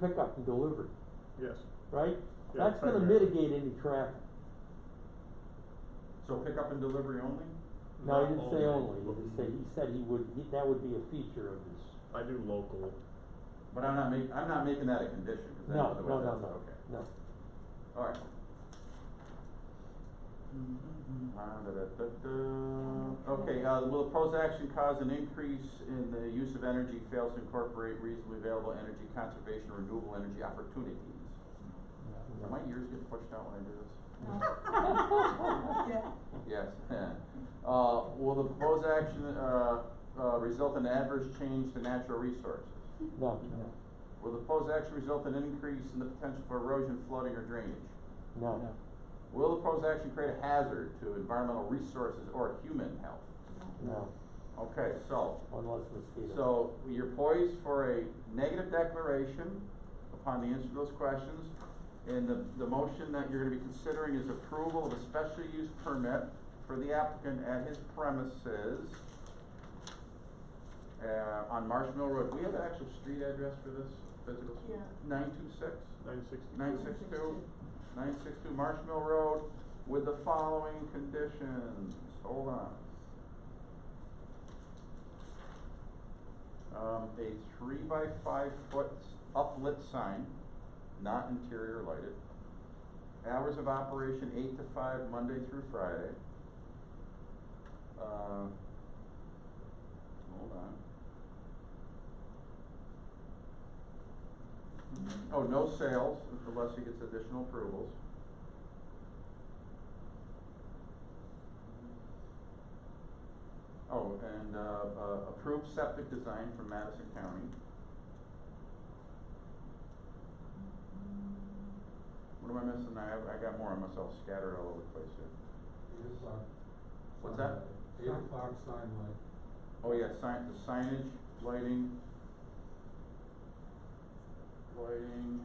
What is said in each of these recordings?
pickup and delivery, Yes. right? Yeah, That's gonna primarily. mitigate any traffic. So pickup and delivery only? No, Not he didn't say only, he said he would, that would be a feature of this. I do local. But I'm not making that a condition, cause then No, otherwise that's, no. okay. No. Alright. Okay, will the proposed action cause an increase in the use of energy, fails to incorporate reasonably available energy conservation or renewable energy opportunities? Are my ears getting pushed out when I do this? Yeah. Yes. Will the proposed action, result in adverse change to natural resources? No. Will the proposed action result in an increase in the potential for erosion, flooding, or drainage? No. Will the proposed action create a hazard to environmental resources or human health? No. Okay, so, Unless mosquitoes. so you're poised for a negative declaration upon the answer to those questions. And the motion that you're gonna be considering is approval of a special use permit for the applicant at his premises on Marsh Mill Road. Do we have an actual street address for this physical? Yeah. 926? 960. 962 Marsh Mill Road with the following conditions. Hold on. A 3x5 foot uplit sign, not interior lighted. Hours of operation 8 to 5, Monday through Friday. Hold on. Oh, no sales unless he gets additional approvals. Oh, and approved septic design from Madison County. What am I missing? I got more of myself scattered all over the place here. 8 o'clock. What's that? 8 o'clock sign light. Oh yeah, the signage, lighting. Lighting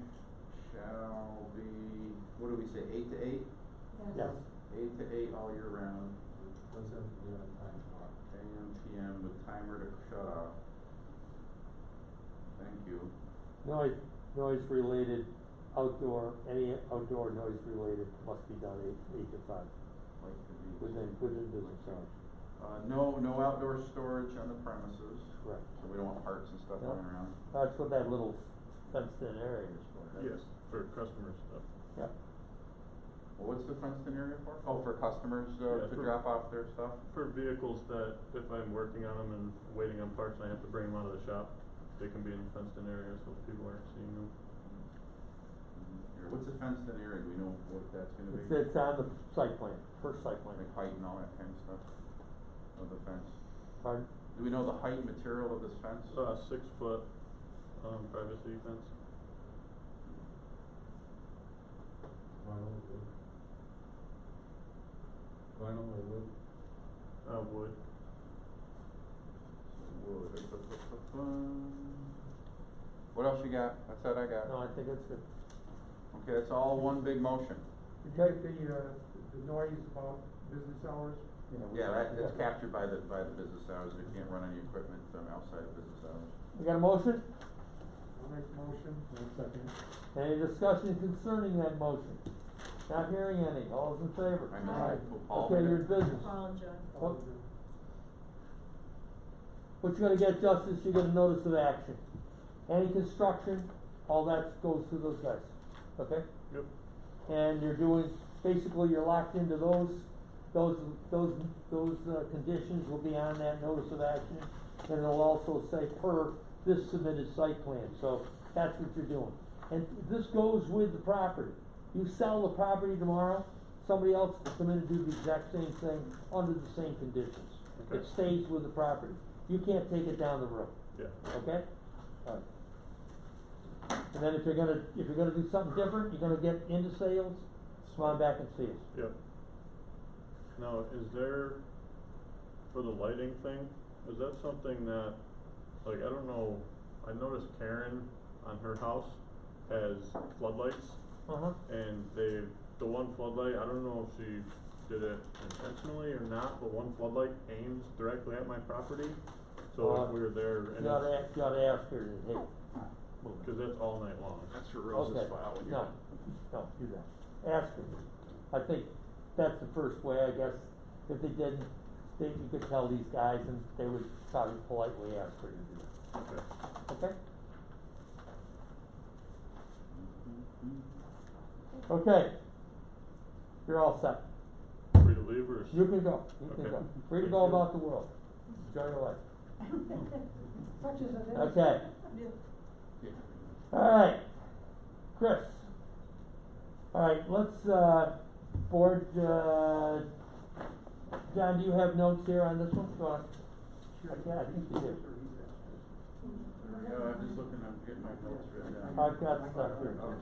shall be, what do we say, 8 to 8? Yes. 8 to 8 all year round, Does have to be on a time clock. AM, PM with timer to shut off. Thank you. Noise related outdoor, any outdoor noise related must be done 8 to 5, Like to be. within business hours. No outdoor storage on the premises. Correct. So we don't want parts and stuff Yep. running around. That's what that little fenced in area is for, right? Yes, for customer stuff. Yeah. Well, what's the fenced in area for? Oh, for customers, Yeah, to for- drop off their stuff? For vehicles that, if I'm working on them and waiting on parts and I have to bring them out of the shop, they can be in fenced in areas so people aren't seeing them. Here, what's the fenced in area? Do we know what that's gonna be? It's on the site plan, first site plan. Like height and all that kind of stuff of the fence? Pardon? Do we know the height material of this fence? 6 foot, privacy fence. Vinyl wood. Vinyl or wood? Wood. What else you got? That's what I got. No, I think that's good. Okay, that's all one big motion. Did you take the noise about business hours? Yeah, that's captured by the business hours. You can't run any equipment outside of business hours. We got a motion? I'll make a motion. Second. Any discussion concerning that motion? Not hearing any, all those in favor? I missed Aye. it. Paul Okay, made your it. business. Paul and John. What you're gonna get, Justice, you get a notice of action. Any construction, all that goes through those guys, okay? Yep. And you're doing, basically you're locked into those conditions will be on that notice of action. And it'll also say per this submitted site plan, so that's what you're doing. And this goes with the property. You sell the property tomorrow, somebody else will come in and do the exact same thing under the same conditions. Okay. It stays with the property. You can't take it down the road, Yeah. okay? Alright. And then if you're gonna do something different, you're gonna get into sales, come on back and see us. Yep. Now, is there, for the lighting thing, is that something that, like, I don't know, I noticed Karen on her house has floodlights, Uh-huh. and the one floodlight, I don't know if she did it intentionally or not, but one floodlight aims directly at my property. So if we were there and You oughta ask her, hey, move it. Cause that's all night long. That's for Okay, no, do that. Ask her. I think that's the first way, I guess. If they didn't, you could tell these guys and they would probably politely ask her to do Okay. that. Okay? Okay. You're all set. Free to leave or? You can go, you can Okay. go. Free to Thank go you. about the world. Enjoy your life. Such as it is. Okay. Yeah. Alright, Chris. Alright, let's, board, John, do you have notes here on this one? Go on. Yeah, I think you do. No, I'm just looking, I'm getting my notes written down. I've got stuff here. Okay.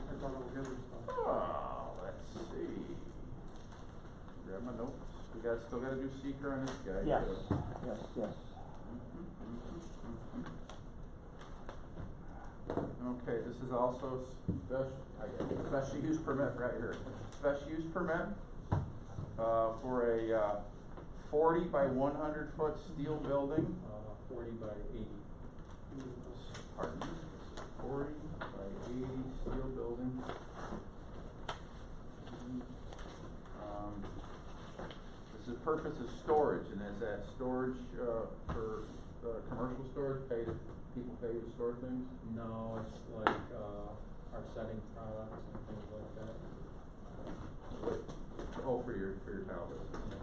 I thought it was other stuff. Oh, let's see. Grab my notes. Still gotta do seeker on this guy. Yes, too. yes. Okay, this is also special use permit right here. Special use permit, for a, 40 by 100 foot steel building. 40 by 80. Pardon me, 40 by 80 steel building. This is purpose is storage, and is that storage, for, commercial storage, people pay to store things? No, it's like, our setting products and things like that. Oh, for your tile business.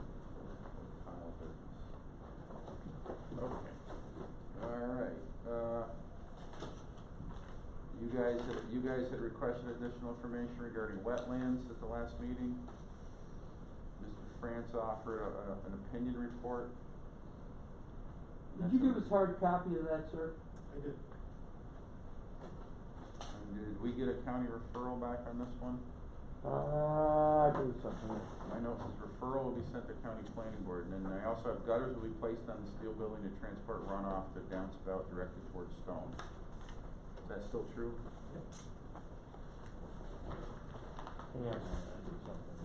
Tile business. Okay. Alright, you guys had requested additional information regarding wetlands at the last meeting. Mr. France offered an opinion report. Did you give us hard copy of that, sir? I did. And did we get a county referral back on this one? I believe something. My note says referral will be sent to county planning board, and then I also have gutters will be placed on the steel building to transport runoff to downspout directed towards stone. Is that still true? Yeah. I did something.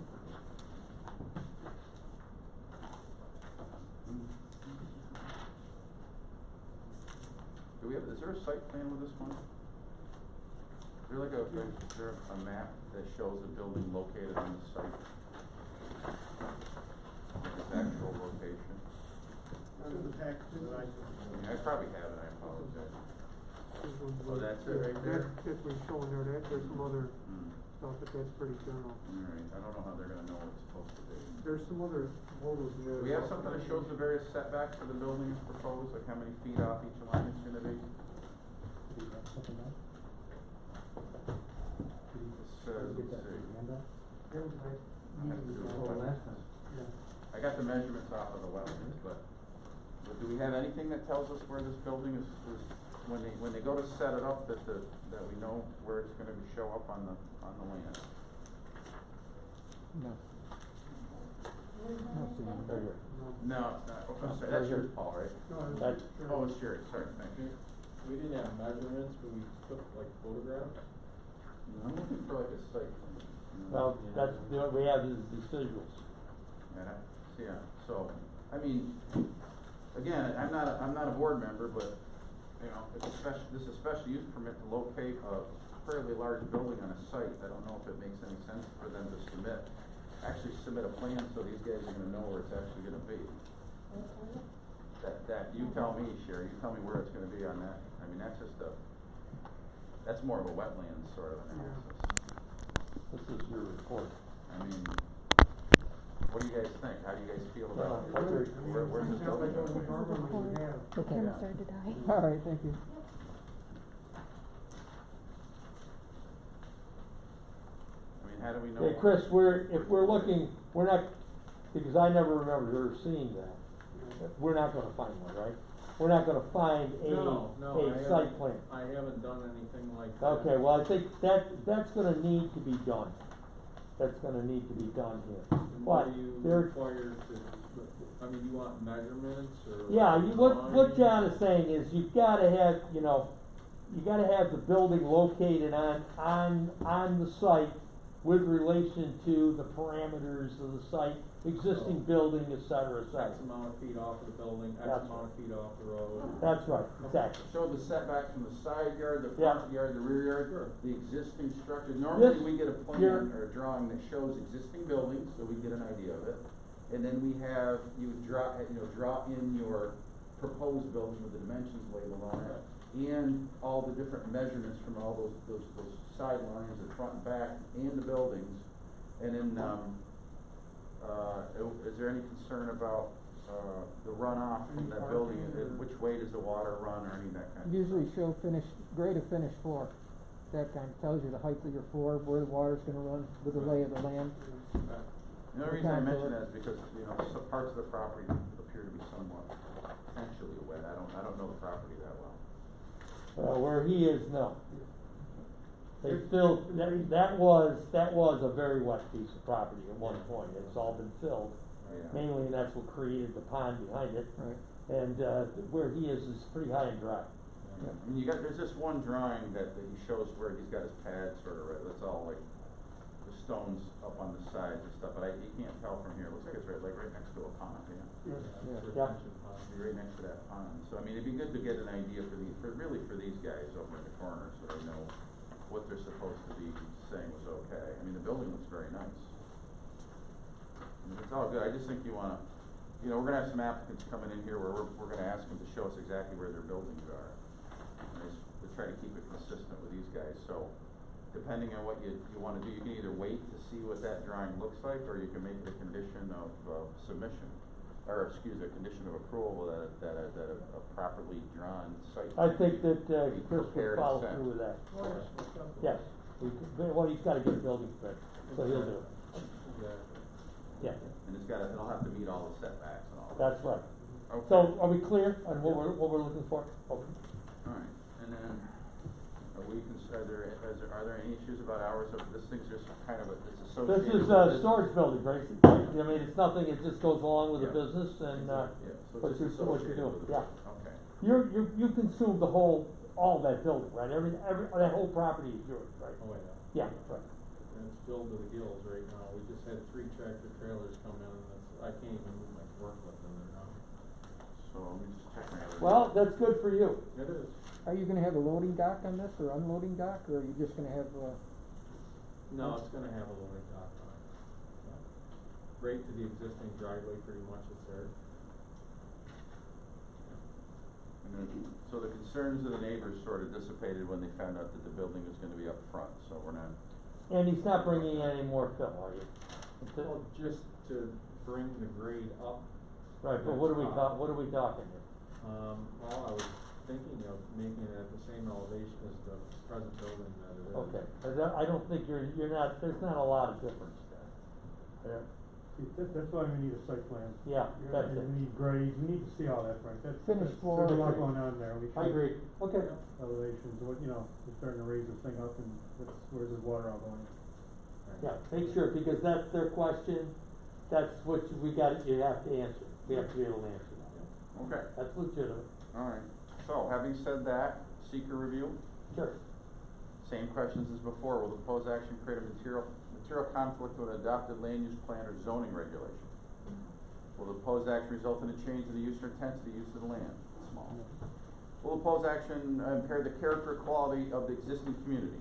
Is there a site plan with this one? Is there like is there a map that shows the building located on the site? Like its actual location? The tax, I probably have it, I apologize. Oh, that's it right there? That's what's showing there, there's some other Hmm. stuff, but that's pretty general. Alright, I don't know how they're gonna know what it's supposed to be. There's some other photos in there. Do we have something that shows the various setbacks for the building is proposed, like how many feet off each line it's gonna be? It says, let's see. That was nice. I have to do it quick. Yeah. I got the measurements off of the wetlands, but do we have anything that tells us where this building is, when they go to set it up, that we know where it's gonna show up on the land? No. No. No, it's not, oh, I'm sorry, that's yours, Paul, right? No, That's- Oh, it's yours, sorry, thank you. We didn't have measurements, but we took like photographs. I'm looking for like a site plan. Well, that's, we have is these visuals. Yeah, so, I mean, again, I'm not a board member, but, you know, it's this is a special use permit to locate a fairly large building on a site. I don't know if it makes any sense for them to actually submit a plan so these guys are gonna know where it's actually gonna be. You tell me, Sherry, you tell me where it's gonna be on that. I mean, that's more of a wetlands sort of analysis. This is your report. I mean, what do you guys think? How do you guys feel about it? Where's this building going? The camera started to die. All right, thank you. I mean, how do we know? Hey, Chris, if we're looking, we're not, because I never remember seeing that. We're not gonna find one, right? We're not gonna find No, I a haven't- site plan. I haven't done anything like that. Okay, well, I think that's gonna need to be done. That's gonna need to be done here. And what But do you there, require I mean, you want measurements or? yeah, what drawings? John is saying is you've gotta have, you gotta have the building located on the site with relation to the parameters of the site, existing building, et cetera, et cetera. X amount of feet off of the building, X That's amount of feet off the road. That's right, exactly. Show the setbacks from the side yard, the Yeah. front yard, the rear yard, Sure. the existing structure. Normally, This- we get a you're- plan or a drawing that shows existing buildings, so we get an idea of it. And then we have, you draw in your proposed building with the dimensions labeled on it. And all the different measurements from all those sidelines, the front and back, and the buildings. And then, is there any concern about, the runoff from that building? Which way does the water run or any of that kind of stuff? Usually show grade of finished floor. That kind of tells you the height of your floor, where the water's gonna run, with the lay of the land. The only reason I mention that is because, some parts of the property appear to be somewhat potentially wet. I don't know the property that well. Where he is, no. They filled, that was a very wet piece of property at one point, it's all been filled. Yeah. Mainly, and that's what created the pond behind it. Right. And, where he is pretty high and dry. Yeah. And there's this one drawing that he shows where he's got his pad sort of right, that's all like, the stones up on the sides and stuff, but you can't tell from here, it looks like it's right next to a pond, yeah. Yeah. Be right next to that pond, so I mean, it'd be good to get an idea for these guys over in the corner, so they know what they're supposed to be saying was okay. I mean, the building looks very nice. I mean, it's all good, I just think you wanna, we're gonna have some applicants coming in here where we're gonna ask them to show us exactly where their buildings are. And to try to keep it consistent with these guys, so depending on what you wanna do, you can either wait to see what that drawing looks like, or you can make it a condition of submission. Or a condition of approval that a properly drawn site. I think that, be Chris will prepared and follow sent. through with that. Well, Yes, well, he's gotta get a building permit, so he'll do it, yeah, And it'll have to meet all the setbacks and all that. that's right. Okay. So, are we clear on what we're looking for? Okay. Alright, and then, are there any issues about hours of, this thing's just kind of it's associated This with is this? a storage building, basically. I mean, it's nothing, it just goes along with the Yeah. business and, Yeah, so what it's you're just doing, associated with it. yeah. Okay. You consume all that building, right? That whole property is yours, right? Oh, yeah. Yeah, right. And it's filled to the gills right now. We just had 3 tractor trailers come in and I can't even move my forklift in there now. So let me just check my other. Well, that's good for you. It is. Are you gonna have a loading dock on this, or unloading dock, or are you just gonna have, No, it's gonna have a loading dock on it. Yeah. Right to the existing driveway, pretty much it's there. And then, so the concerns of the neighbors sort of dissipated when they found out that the building was gonna be up front, so we're not. And he's not bringing any more fill, are you? Well, just to bring the grade up. Right, but what are we talking here? Well, I was thinking of making it at the same elevation as the present building that it is. Okay, 'cause I don't think you're not, there's not a lot of difference there. See, that's why we need a site plan. Yeah, that's it. We need grades, we need to see all that, Frank, Finished floor. there's a lot going on there, we I should. agree, okay. Elevations, we're starting to raise this thing up and where's the water all going? Yeah, make sure, because that's their question, that's what you have to answer, we have to be able to answer that. Okay, That's legitimate, alright. So, having said that, seeker review, sure. same questions as before. Will the proposed action create a material conflict with an adopted land use plan or zoning regulation? Will the proposed action result in a change in the use or intensity use of the land? Small. Will the proposed action impair the character or quality of the existing community?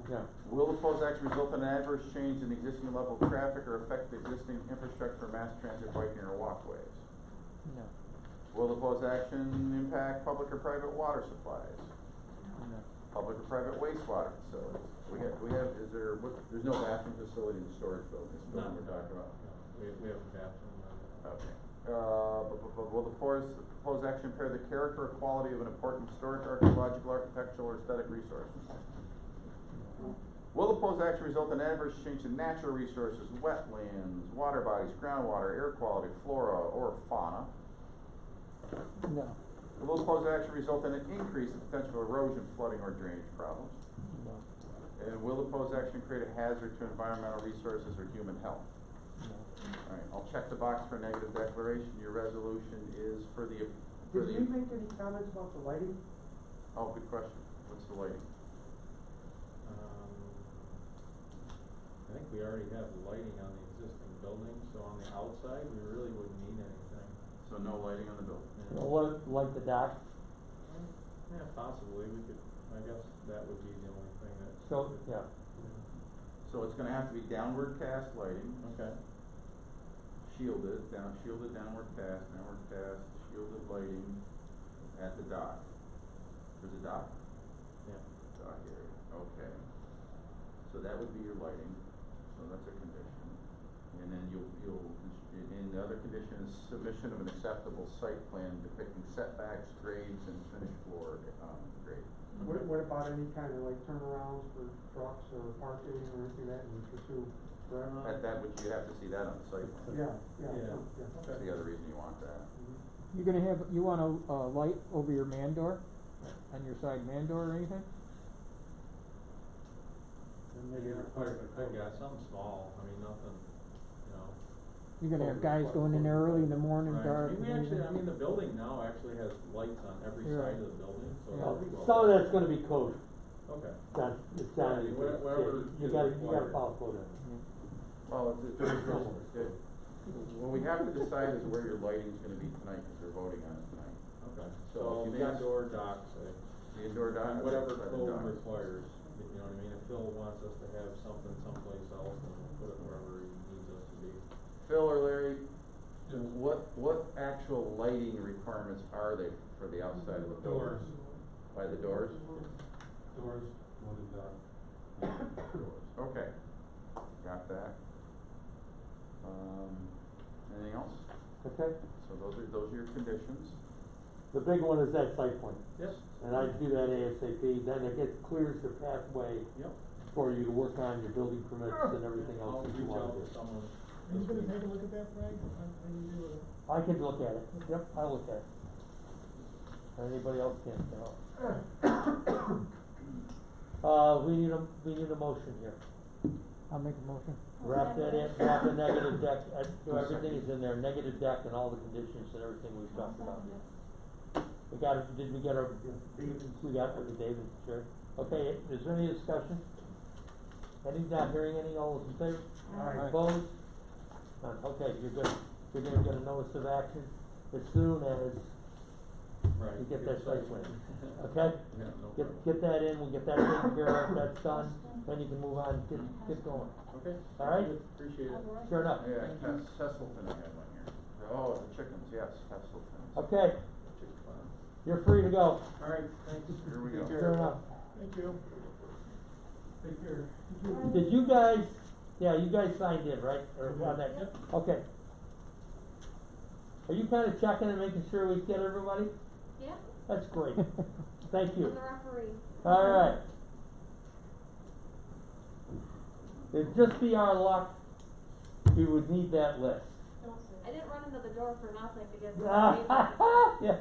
Yeah, Will the proposed action result in an adverse change in the existing level of traffic or affect the existing infrastructure, mass transit, biking, or walkways? no, Will the proposed action impact public or private water supplies? no. Public or private wastewater facilities? There's no bathroom facility in the storage building, this building we're talking about? No, we have a bathroom. Okay. Will the proposed action impair the character or quality of an important historic, archaeological, architectural, or aesthetic resource? Will the proposed action result in adverse change in natural resources, wetlands, water bodies, groundwater, air quality, flora, or fauna? No, Will the proposed action result in an increase in potential erosion, flooding, or drainage problems? no, And will the proposed action create a hazard to environmental resources or human health? no. Alright, I'll check the box for a negative declaration. Your resolution is for the. Did we make any comments about the lighting? Oh, good question. What's the lighting? already have lighting on the existing building, so on the outside, we really wouldn't need anything. So no lighting on the building. Yeah. Well, like the dock, Yeah, possibly, we could, I guess that would be the only thing that. so, yeah, So it's gonna have to be downward cast lighting, Okay. shielded downward cast, shielded lighting at the dock. There's a dock? Yeah. Dock area, okay. So that would be your lighting, so that's a condition. And then and the other condition is submission of an acceptable site plan depicting setbacks, grades, and finished floor, grade. What about any kind of like turnarounds for trucks or parking or anything like that in pursue? That would, you have to see that on the site plan. Yeah. That's the other reason you want that. You're gonna have, you want a light over your man door, on your side man door or anything? And maybe a fire. I got something small, I mean, nothing, you know. You're gonna have guys going in there early in the morning, Right. dark. We actually, I mean, the building now actually has lights on every Yeah. side of the building, so. Yeah. well, that'd be well- some of that's gonna be code, Okay. it's not, Yeah, whatever you is gotta required. follow code on it. Well, what we have to decide is where your lighting's gonna be tonight, because we're voting on it tonight. Okay, So so if you the ask- indoor dock, say, The indoor dock. and whatever outside the code dock. requires, you know what I mean, if Phil wants us to have something someplace else, then we'll put it wherever he needs us to be. Phil or Larry, what actual lighting requirements are they for the outside of the building? By the doors? Doors, wooden dock. Okay, got that. Anything else? Okay, So those are your conditions. the big one is that site plan, Yes. and I do that ASAP, then it gets, clears the pathway Yep. for you to work on your building permits and everything I'll else that you reach wanna out do. to someone. Are you this gonna week. take a look at that, Frank? Are you doing it? I can look at it, yep, I'll look at it. Anybody else can, you know. We need a motion here. I'll make a motion. Wrap that in, wrap the negative deck, so everything is in there, negative deck and all the conditions and everything we've talked about. We got it, did we get our, we got it with David, sure. Okay, is there any discussion? Any, not hearing any, all those in favor? Aye. Opposed? None, okay, you're good, you're gonna get a notice of action as soon as Right. you get that site plan, okay? Yeah, no problem. Get that in, we'll get that taken care of, that's done, then you can move on, get going. Okay. All right? Appreciate it. Sure enough. Yeah, Heselton I had one here. Oh, the chickens, yes, Heselton. Okay, Chicken farm. you're free to go. All right, thanks. Here we go. Sure enough. Thank you. Take care. Did you guys, yeah, you guys signed in, right? Or on that? Yep. Okay. Are you kinda checking and making sure we get everybody? Yeah, That's great. Thank I'm you. the referee. Alright. It'd just be our luck, we would need that list. I didn't run into the door for nothing to get Yeah,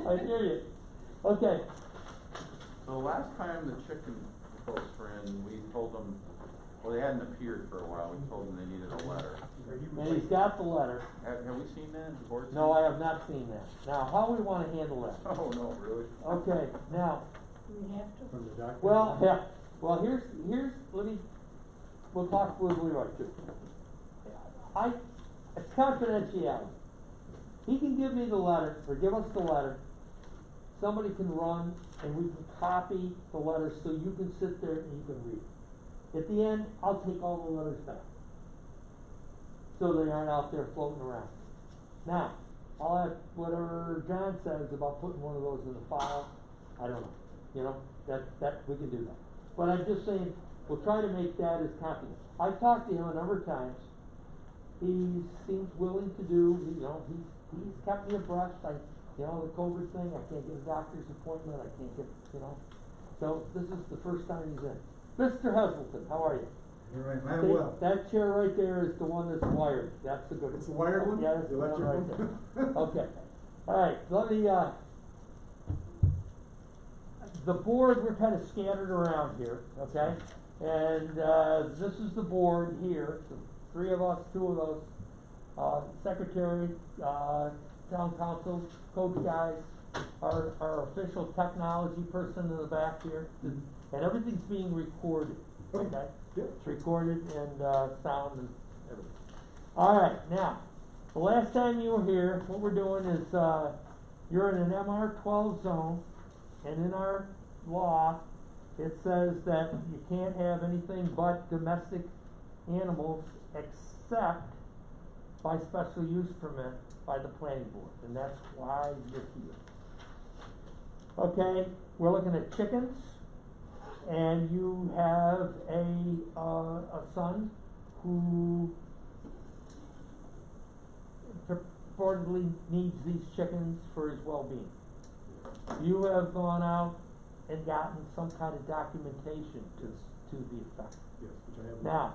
I hear you. Okay, So last time the chicken folks were in, we told them, well, they hadn't appeared for a while, we told them they needed a letter. and he's got the letter. Have we seen that, the board? No, I have not seen that. Now, how we wanna handle that? Oh, no, really? Okay, now, We have to. From the dock. well, yeah, well, here's, we'll talk with Leroy too. It's confidentiality. He can give me the letter, or give us the letter, somebody can run, and we can copy the letter so you can sit there and you can read it. At the end, I'll take all the letters back. So they aren't out there floating around. Now, I'll have whatever John says about putting one of those in the file, I don't know, you know, that, we can do that. But I'm just saying, we'll try to make that as confident. I've talked to him a number of times, he seems willing to do, you know, he's kept me abreast, you know, the COVID thing, I can't get a doctor's appointment, I can't get, you know, so this is the first time he's in. Mr. Heselton, how are you? You're right, Okay, man, well. that chair right there is the one that's wired, that's the good one. It's the wired one? Yeah, that's the The one electric right one? there. Okay, alright, let me, the board, we're kinda scattered around here, okay? And, this is the board here, the three of us, two of those, secretary, town council, code guys, our official technology person in the back here, and everything's being recorded. okay? Yep. It's recorded and, sound and everything. Alright, now, the last time you were here, what we're doing is, you're in an MR12 zone, and in our law, it says that you can't have anything but domestic animals except by special use permit by the planning board, and that's why you're here. Okay, we're looking at chickens, and you have a son who purportedly needs these chickens for his well-being. You have gone out and gotten some kind of documentation to the effect. Yes, which I have. Now,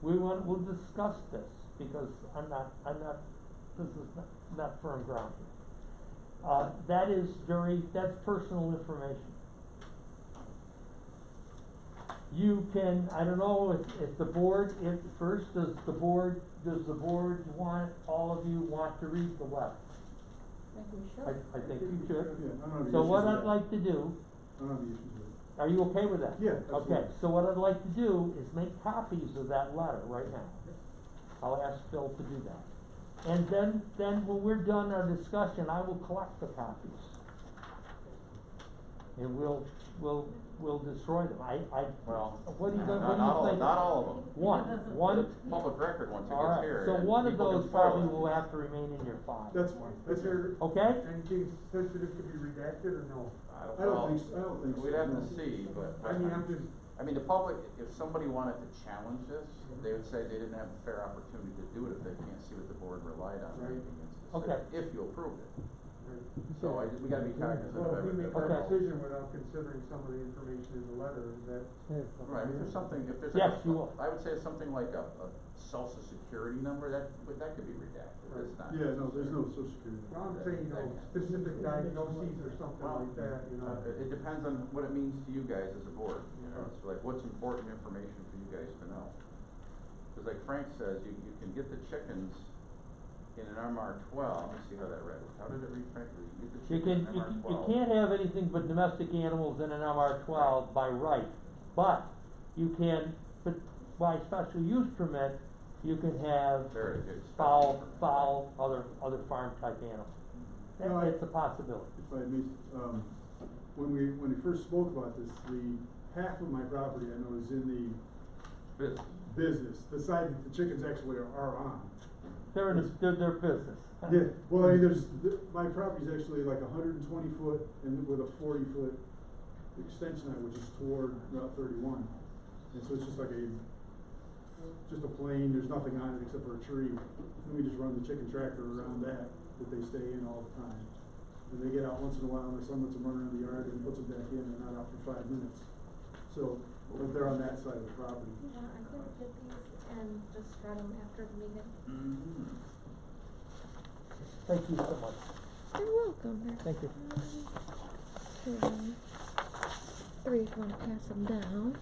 we'll discuss this, because this is not firm ground here. That's personal information. You can, I don't know if the board, does the board want, all of you want to read the letter? I think we should. I think you should. Yeah, I don't have any So what issues with I'd that. like to do, I don't have any issues with it. are you okay with that? Yeah, absolutely. Okay, so what I'd like to do is make copies of that letter right now. I'll ask Phil to do that. And then when we're done our discussion, I will collect the copies. And we'll destroy them. Well, What do you not think? not all of them. One, It's public record once it all gets right, here. so and one of people can those spoil probably it. will have to remain in your file. That's fine. That's fair. Okay? Anything sensitive to be redacted or no? I don't think so. We'd have to see, but. I mean, I'm just, I mean, the public, if somebody wanted to challenge this, they would say they didn't have a fair opportunity to do it if they can't see what the board relied on Right. making its Okay. decision, if you approved it. So we gotta be cognizant of well, if we make everything. that Okay. decision without considering some of the information in the letter, is that, Right, if there's something, if there's Yes, like, you will. I would say something like a social security number, that could be redacted, that's not. Yeah, no, there's no social security. well, I'm saying, you know, specific diagnoses or something Well, like that, you know. It depends on what it means to you guys as a board, you know, it's like, what's important information for you guys to know? Cause like Frank says, you can get the chickens in an MR12, let me see how that read, how did it read, Frank? You get the You chicken can, in MR12. you can't have anything but domestic animals in an MR12 by right, but you can, but by special use permit, you can have There it is. fowl, other farm type animals. No, I- It's a possibility. If I may, when we first spoke about this, the half of my property I know is in the Business. business, the side that the chickens actually are on. They're in their business. Yeah, well, I mean, my property's actually like 120 foot and with a 40-foot extension on it, which is toward Route 31. And so it's just like just a plain, there's nothing on it except for a tree. And we just run the chicken tractor around that they stay in all the time. And they get out once in a while, and my son lets them run around the yard and puts them back in, they're not out for 5 minutes. So, but they're on that side of the property. Yeah, I could get these and just shred them after the meeting. Mm-hmm. Thank you so much. You're welcome. Thank you. 2, 3 if you want to pass them down.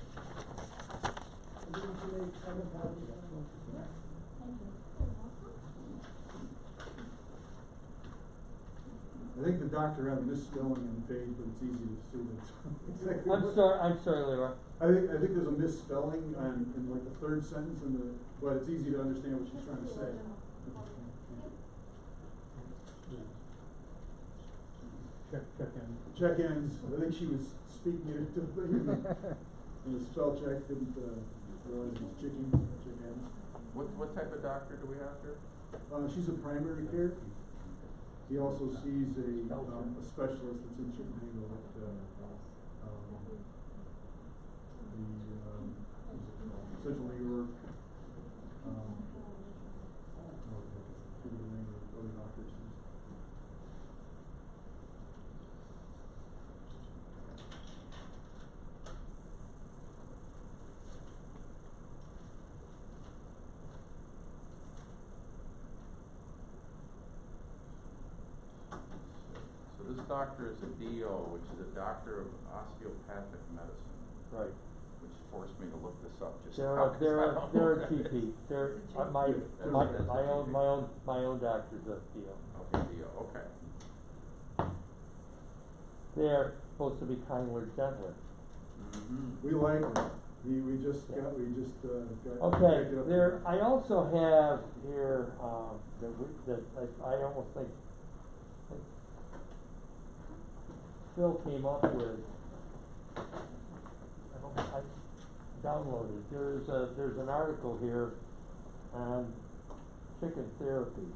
I think the doctor had a misspelling in the page, but it's easy to see that. Exactly I'm sorry, Leroy. I think there's a misspelling in like the third sentence but it's easy to understand what she's trying to say. Check-ins, I think she was speaking it to the thing, and the spell check didn't, realize it was chicken. What type of doctor do we have here? She's a primary care. He also sees a specialist that's in Chickenango at, Central New York, other doctors. So this doctor is a DO, which is a doctor of osteopathic medicine. Right. Which forced me to look this up just They're now. a, they're a, they're a GP. They're, my own doctor's a deal. Okay, DO, okay. They're supposed to be kinder, gentler. Mm-hmm. We like them. we just got. Okay, picked it up there, today. I also have here, that I almost think Phil came up with. I downloaded, there's an article here on chicken therapy.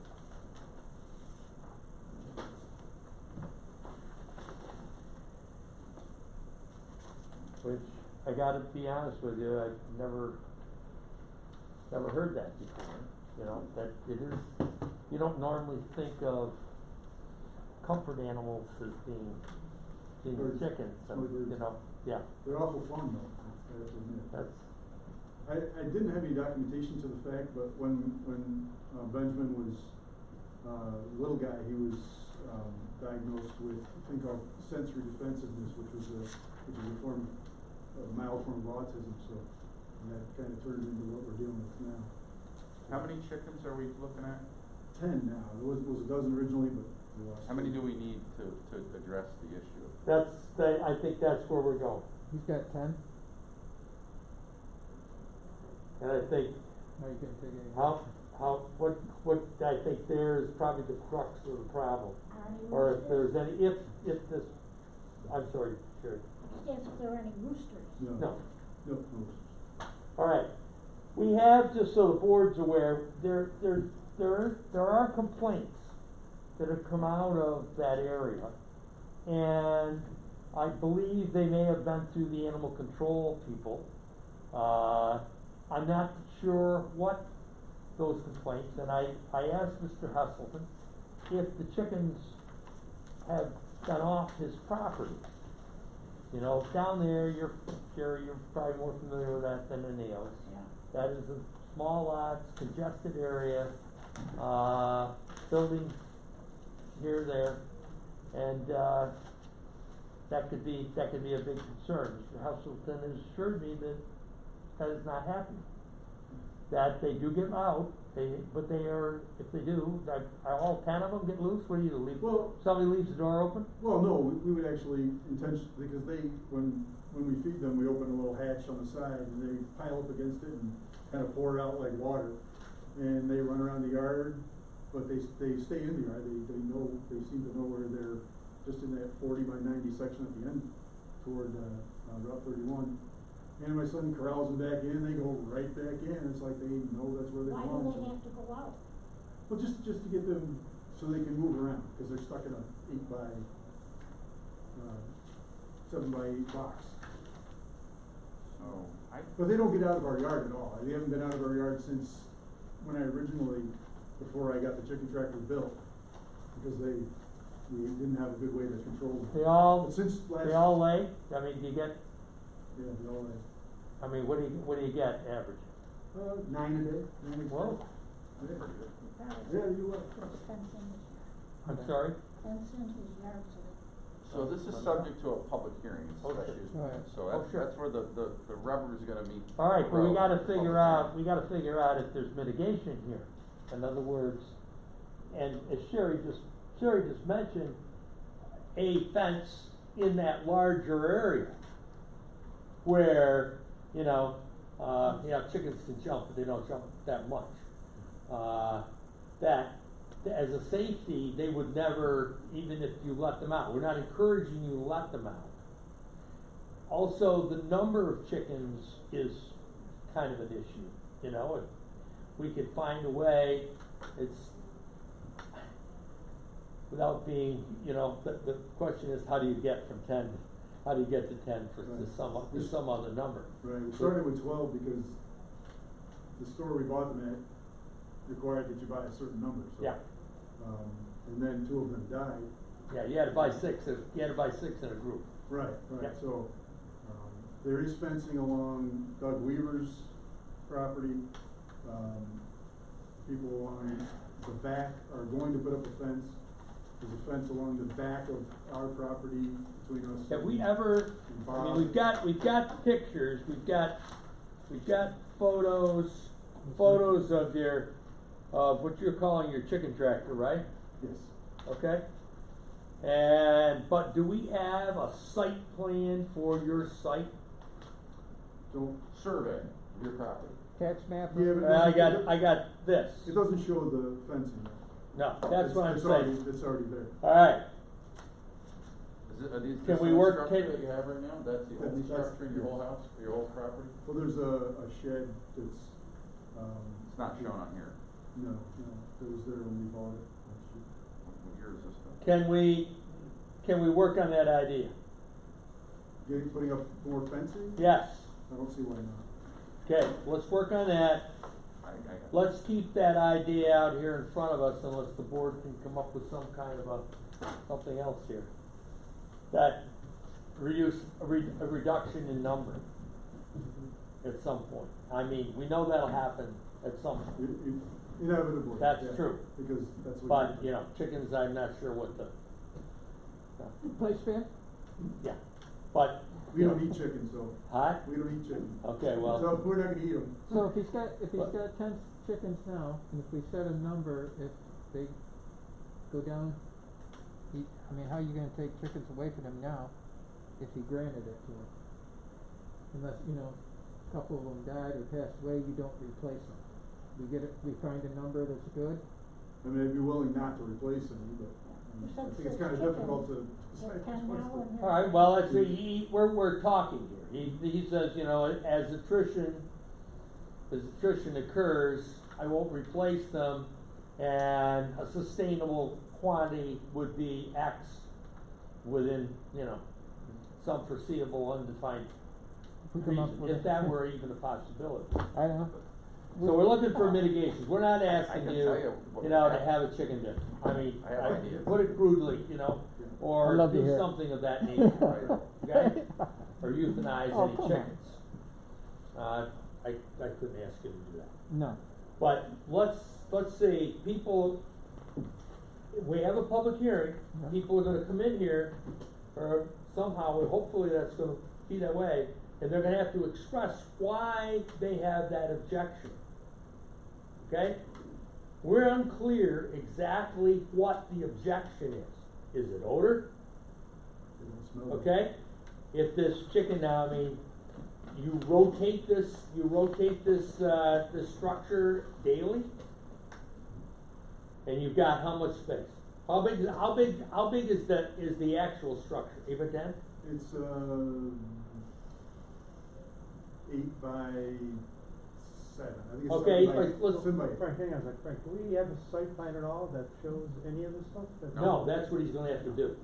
Which, I gotta be honest with you, I've never heard that before, you know, that it is, you don't normally think of comfort animals as being Birds. chickens, and, Birds. you know, yeah, They're awful fun though, I have to admit. that's, I didn't have any documentation to the fact, but when Benjamin was, little guy, he was, diagnosed with a thing called sensory defensiveness, which is a form, a mild form of autism, so, and that kinda turned into what we're dealing with now. How many chickens are we looking at? 10 now, there was a dozen originally, but we lost. How many do we need to address the issue? I think that's where we're going. He's got 10, And I think, now you can't take any. what I think there is probably the crux of the problem. Are any Or if roosters? there's any, if this, I'm sorry, sure, Just ask if there are any roosters. no. No. All right, we have, just so the board's aware, there are complaints that have come out of that area. And I believe they may have been through the animal control people. I'm not sure what those complaints, and I asked Mr. Hesselton if the chickens have gone off his property. You know, down there, you're probably more familiar with that than any of us. Yeah. That is a small lots, congested area, buildings here, there, and, that could be a big concern. Mr. Hesselton has assured me that is not happening. That they do get out, but they are, if they do, are all 10 of them get loose? What do you do, leave, Well- somebody leaves the door open? Well, no, we would actually intentionally, because when we feed them, we open a little hatch on the side and they pile up against it and kind of pour it out like water. And they run around the yard, but they stay in the yard, they seem to know where they're, just in that 40 by 90 section at the end toward, Route 31. And my son corrals them back in, they go right back in, it's like they know that's where they Why belong. do they have to go out? Well, just to get them, so they can move around, cause they're stuck in a 8 by, 7 by 8 box. So, But they don't get out of our yard at all, they haven't been out of our yard since when I originally, before I got the chicken tractor built, because we didn't have a good way to control them. They all, But since last. they all lay? I mean, do you get, Yeah, they all lay. I mean, what do you get average? 9 a day, 9 a day. Whoa. Yeah. pretty good. Yeah, you are. Fence in his yard. I'm sorry? Fence in his yard so that. So this is subject to a public hearing, it's Okay. special use Right. permit, so Oh, sure. that's where the rubber's gonna meet. All right, the but we road, gotta the public figure hearing. out if there's mitigation here. In other words, and as Sherry just mentioned, a fence in that larger area where, chickens can jump, but they don't jump that much. That, as a safety, they would never, even if you let them out, we're not encouraging you to let them out. Also, the number of chickens is kind of an issue, if we could find a way, without being, the question is, how do you get to 10 Right. to some other number? Right, we started with 12 because the store we bought them at required that you buy a certain number, so. Yeah. And then 2 of them died. Yeah, you had to buy 6, in a group. Right, Yeah. so, there is fencing along Doug Weaver's property. People along the back are going to put up a fence. There's a fence along the back of our property between us. Have we ever, and I mean, Bob. we've got pictures, we've got photos of what you're calling your chicken tractor, right? Yes. Okay? But do we have a site plan for your site? don't, survey of your property. Tax map? Yeah, but- I got this. it doesn't show the fencing. No, that's what I'm It's already- saying. It's already there. Alright, Is it, are these, Can this we the work- structure can- that you have right now? That's the only That's- structure in your whole house, your whole property? Well, there's a shed that's, It's not shown on here. no, it was there when we bought it. What year is this though? can we work on that idea? Putting up more fencing? Yes, I don't see why not. okay, let's work on that. I got it. Let's keep that idea out here in front of us unless the board can come up with some kind of something else here. That a reduction in number at some point. I mean, we know that'll happen at some point. Inevitably. That's yeah, true. Because that's what. But, you know, chickens, I'm not sure what the, Place fan? yeah, but. We don't eat chickens, so, Huh? we don't eat chickens. Okay, well. So we're not gonna eat them. So if he's got What? 10 chickens now, and if we set a number, if they go down, I mean, how are you gonna take chickens away from him now, if he granted it to him? Unless, you know, a couple of them died or passed away, you don't replace them. We find a number that's good. I mean, I'd be willing not to replace them, but You I said think it's six kinda chickens. difficult to Is decide it which 10 one's now the. and then- Alright, well, it's, we're talking here. He says, you know, as attrition occurs, I won't replace them, and a sustainable quantity would be X within, you know, some foreseeable undefined If we come up reason, with if that were even a possibility. I don't know. So we're looking for mitigations, we're not asking can you, tell you what you know, we to have. have a chicken dinner. I mean, I have ideas. put it crudely, you know, or I'd love to do hear it. something of that nature, okay? Or euthanize Oh, any come on. chickens. I couldn't ask you to do that. No. But let's see, people, we have a public hearing, Yeah. people are gonna come in here, or somehow, and hopefully that's gonna be that way, and they're gonna have to express why they have that objection. Okay? We're unclear exactly what the objection is. Is it odor? They don't smell good. Okay? If this chicken now, I mean, you rotate this this structure daily? And you've got how much space? How big is the actual structure? 8 by 10? It's, 8 by 7, I think it's Okay, 7 by, let's- 7 by 8. Frank, hang on a sec, Frank, do we have a site plan at all that shows any of this stuff? No, that's what he's gonna have to do.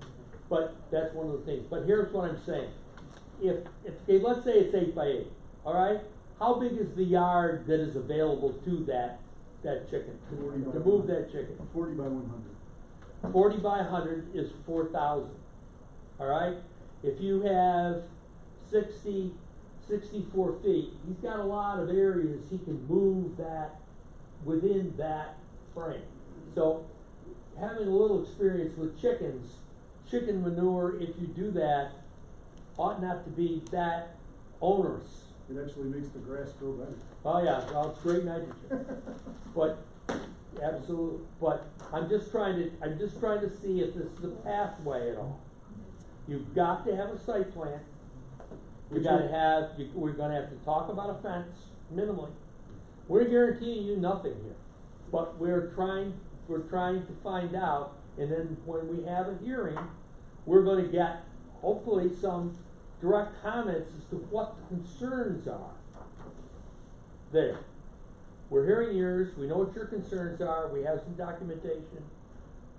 But that's one of the things. But here's what I'm saying. Okay, let's say it's 8 by 8, all right? How big is the yard that is available to that chicken? 40 by To move 100. that chicken? 40 by 100. 40 by 100 is 4,000, all right? If you have 64 feet, he's got a lot of areas he can move that within that frame. So, having a little experience with chickens, chicken manure, if you do that, ought not to be that onerous. It actually makes the grass grow better. Oh yeah, well, it's great nitrogen. But, absolutely, but I'm just trying to see if this is a pathway at all. You've got to have a site plan. We're gonna have to talk about a fence, minimally. We're guaranteeing you nothing here, but we're trying to find out, and then when we have a hearing, we're gonna get, hopefully, some direct comments as to what the concerns are there. We're hearing yours, we know what your concerns are, we have some documentation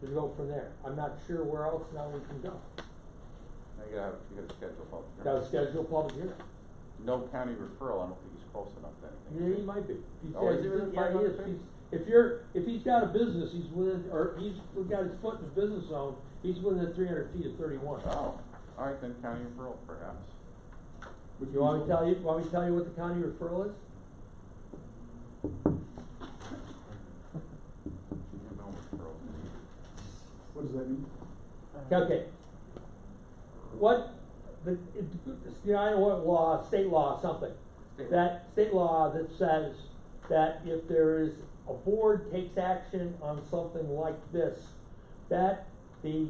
to go from there. I'm not sure where else now we can go. Now you gotta schedule a public hearing. Gotta schedule a public hearing. No county referral, I don't think he's close enough to anything. Yeah, he might be. He's Oh, is he within yeah, he 500 is. feet? If he's got a business, he's within, or he's got his foot in the business zone, he's within 300 feet of 31. Oh, alright then, county referral perhaps. Which You want me means- to tell you what the county referral is? You know referral. What does that mean? Okay. What, I know what law, state law, something. That state law that says that if there is, a board takes action on something like this, that the